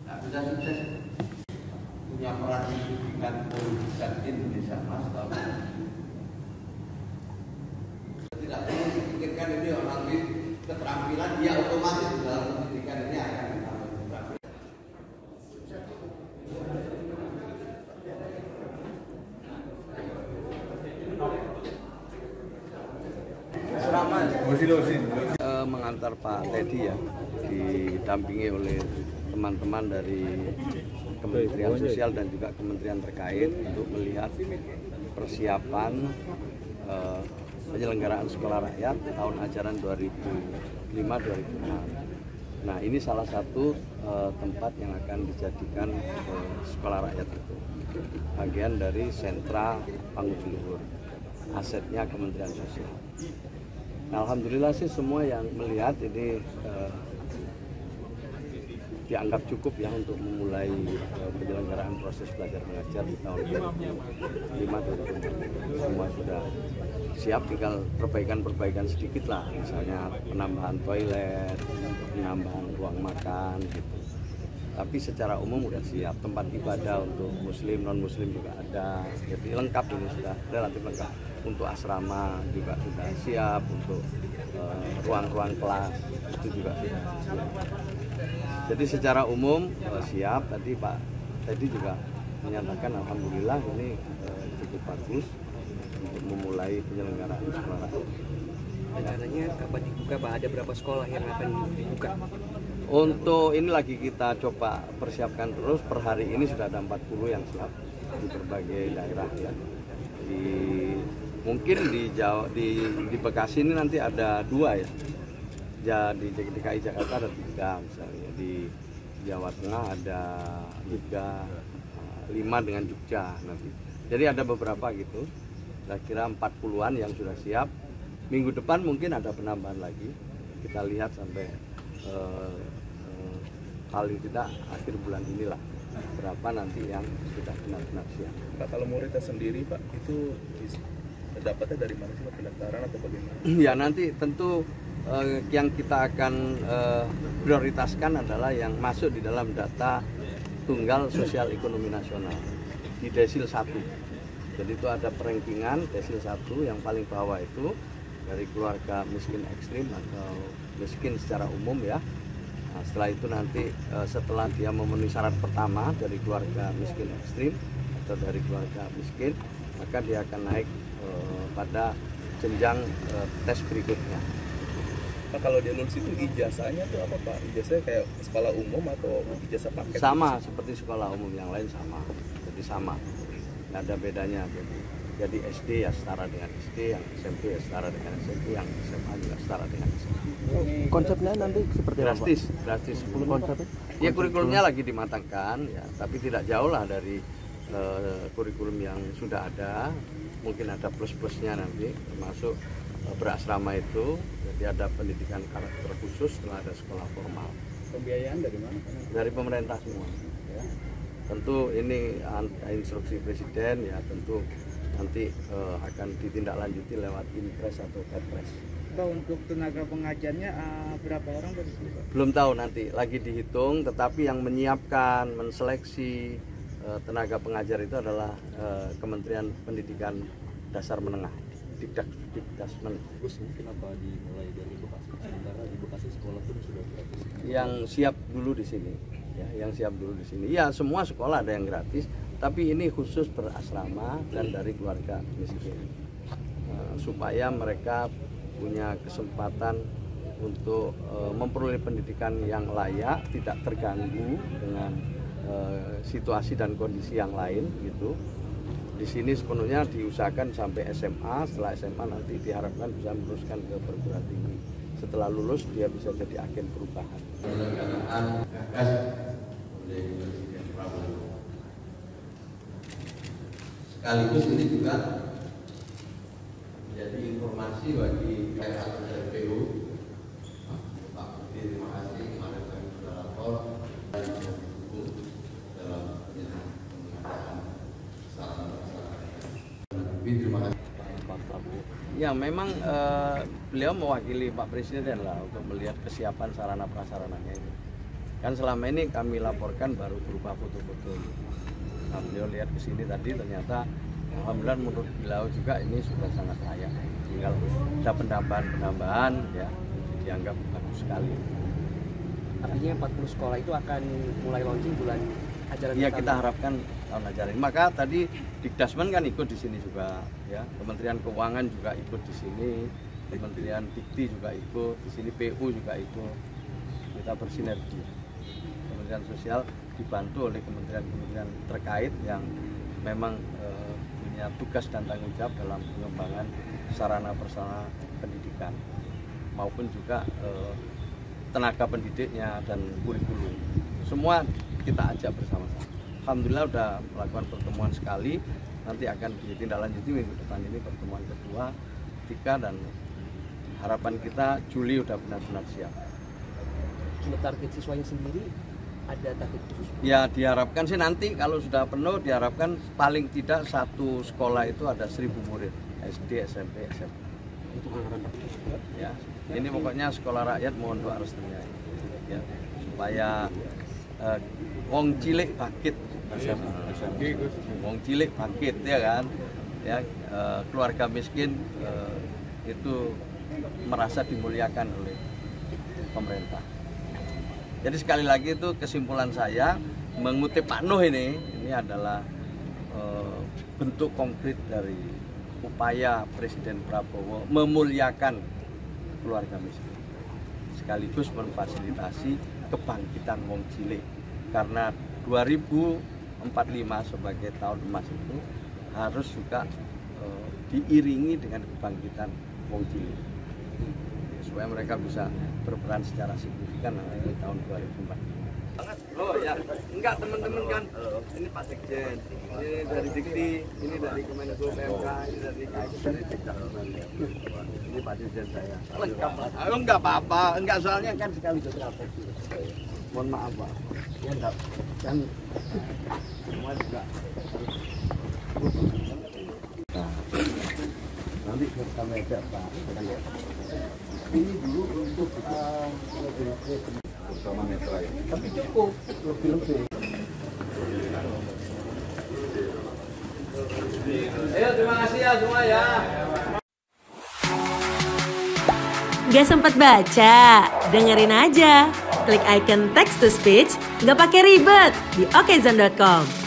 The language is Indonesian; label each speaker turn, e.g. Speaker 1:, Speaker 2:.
Speaker 1: Nah, bisa sukses punya peran pendidikan pendidikan Indonesia Mas tahu. Tidak perlu dipikirkan ini orang di keterampilan dia otomatis dalam pendidikan ini akan ditambah keterampilan. Mengantar Pak Teddy ya, didampingi oleh teman-teman dari Kementerian Sosial dan juga kementerian terkait untuk melihat persiapan penyelenggaraan sekolah rakyat tahun ajaran 2005-2006. Nah, ini salah satu tempat yang akan dijadikan sekolah rakyat itu bagian dari sentra Panggung Luhur, asetnya Kementerian Sosial. Nah, alhamdulillah sih semua yang melihat ini dianggap cukup ya untuk memulai penyelenggaraan proses belajar mengajar di tahun 2005-2006. Semua sudah siap, tinggal perbaikan-perbaikan sedikit lah, misalnya penambahan toilet, penambahan ruang makan gitu. Tapi secara umum sudah siap, tempat ibadah untuk muslim, non-muslim juga ada, jadi lengkap, ini sudah relatif lengkap. Untuk asrama juga sudah siap, untuk ruang-ruang kelas itu juga sudah siap. Jadi secara umum siap. Tadi Pak Teddy juga menyatakan alhamdulillah ini cukup bagus untuk memulai penyelenggaraan sekolah.
Speaker 2: Rencananya kapan dibuka Pak? Ada berapa sekolah yang akan dibuka?
Speaker 1: Untuk ini lagi kita coba persiapkan terus. Per hari ini sudah ada 40 yang siap di berbagai daerah ya. Mungkin di Bekasi ini nanti ada 2 ya. Di DKI Jakarta ada 3 misalnya. Di Jawa Tengah ada 3, 5 dengan Jogja nanti. Jadi ada beberapa gitu. Kira-kira 40-an yang sudah siap. Minggu depan mungkin ada penambahan lagi. Kita lihat sampai paling tidak akhir bulan inilah berapa nanti yang sudah benar-benar siap.
Speaker 3: Pak, kalau muridnya sendiri Pak, itu dapatnya dari mana sih Pak, pendaftaran atau bagaimana?
Speaker 1: Ya nanti tentu yang kita akan prioritaskan adalah yang masuk di dalam data tunggal sosial ekonomi nasional di desil 1. Jadi itu ada perankingan desil 1 yang paling bawah itu dari keluarga miskin ekstrim atau miskin secara umum ya. Nah, setelah itu nanti setelah dia memenuhi syarat pertama dari keluarga miskin ekstrim atau dari keluarga miskin, maka dia akan naik pada jenjang tes berikutnya.
Speaker 3: Pak, kalau dia lulus itu ijazahnya tuh apa Pak? Ijazahnya kayak sekolah umum atau ijazah paket?
Speaker 1: Sama seperti sekolah umum yang lain sama, jadi sama, nggak ada bedanya. Jadi SD ya setara dengan SD, yang SMP ya setara dengan SMP, yang SMA juga setara dengan SMA.
Speaker 2: Konsepnya nanti seperti apa?
Speaker 1: Drastis.
Speaker 2: Konsepnya?
Speaker 1: Ya kurikulumnya lagi dimatangkan ya, tapi tidak jauh lah dari kurikulum yang sudah ada. Mungkin ada plus-plusnya nanti, termasuk berasrama itu. Jadi ada pendidikan karakter khusus setelah ada sekolah formal.
Speaker 3: Pembiayaan dari mana?
Speaker 1: Dari pemerintah semua. Ya. Tentu ini instruksi presiden ya, tentu nanti akan ditindaklanjuti lewat Impres atau Kepres.
Speaker 4: Pak, untuk tenaga pengajarnya berapa orang dari sini Pak?
Speaker 1: Belum tahu, nanti lagi dihitung, tetapi yang menyiapkan, menseleksi tenaga pengajar itu adalah Kementerian Pendidikan Dasar Menengah, Dikdasmen.
Speaker 5: Terus kenapa dimulai dari Bekasi? Sementara di Bekasi sekolah pun sudah gratis.
Speaker 1: Yang siap dulu di sini, ya, yang siap dulu di sini. Ya, semua sekolah ada yang gratis, tapi ini khusus berasrama dan dari keluarga miskin, supaya mereka punya kesempatan untuk memperoleh pendidikan yang layak, tidak terganggu dengan situasi dan kondisi yang lain gitu. Di sini sepenuhnya diusahakan sampai SMA, setelah SMA nanti diharapkan bisa meneruskan ke perguruan tinggi. Setelah lulus dia bisa jadi agen perubahan. Penyelenggaraan gagas oleh Presiden Prabowo. Sekaligus ini juga menjadi informasi bagi pihak PU. Pak Budi, terima kasih kemarin kami sudah lapor dari hukum dalam pengadaan sarana-sarana. Terima kasih Pak Prabowo. Ya memang beliau mewakili Pak Presiden lah untuk melihat kesiapan sarana prasarananya ini. Kan selama ini kami laporkan baru berupa foto-foto. Nah, beliau lihat ke sini tadi ternyata alhamdulillah menurut beliau juga ini sudah sangat layak. Tinggal ada penambahan ya, dianggap bagus sekali.
Speaker 2: Artinya 40 sekolah itu akan mulai launching bulan ajaran
Speaker 1: Iya,
Speaker 2: pertama.
Speaker 1: kita harapkan tahun ajaran ini. Maka tadi Dikdasmen kan ikut di sini juga, ya. Kementerian Keuangan juga ikut di sini, Kementerian Dikti juga ikut di sini, PU juga ikut. Kita bersinergi. Kementerian Sosial dibantu oleh kementerian-kementerian terkait yang memang punya tugas dan tanggung jawab dalam pengembangan sarana prasarana pendidikan maupun juga tenaga pendidiknya dan kurikulum. Semua kita ajak bersama-sama. Alhamdulillah sudah melakukan pertemuan sekali, nanti akan ditindaklanjuti minggu depan ini pertemuan kedua, ketiga, dan harapan kita Juli sudah benar-benar siap.
Speaker 2: Untuk target siswanya sendiri ada target khusus?
Speaker 1: Ya diharapkan sih nanti kalau sudah penuh diharapkan paling tidak satu sekolah itu ada 1000 murid SD, SMP, SMA.
Speaker 2: Untuk anggaran
Speaker 1: Ya, ini pokoknya sekolah rakyat mohon doa restunya ya, supaya wong cilik bangkit, wong cilik bangkit ya kan, ya keluarga miskin itu merasa dimuliakan oleh pemerintah. Jadi sekali lagi itu kesimpulan saya mengutip Pak Nuh ini adalah bentuk konkret dari upaya Presiden Prabowo memuliakan keluarga miskin, sekaligus memfasilitasi kebangkitan wong cilik, karena 2045 sebagai tahun emas itu harus juga diiringi dengan kebangkitan wong cilik, supaya mereka bisa berperan secara signifikan di tahun 2045. Oh ya, enggak teman-teman kan, ini Pak Sekjen, ini dari Dikti, ini dari Kemenko PMK, ini dari Dikdasmen, ini Pak Dirjen saya. Lengkap Pak. Oh, enggak apa-apa, enggak, soalnya kan sekali beberapa. Mohon maaf Pak. Ya enggak, kan semua juga harus. Nah, nanti kami ajak Pak. Ini dulu untuk bersama Netra ya. Tapi cukup lebih. Ayo, terima kasih ya semua ya.
Speaker 6: Gak sempat baca? Dengerin aja. Klik icon text to speech, gak pakai ribet di okezone.com.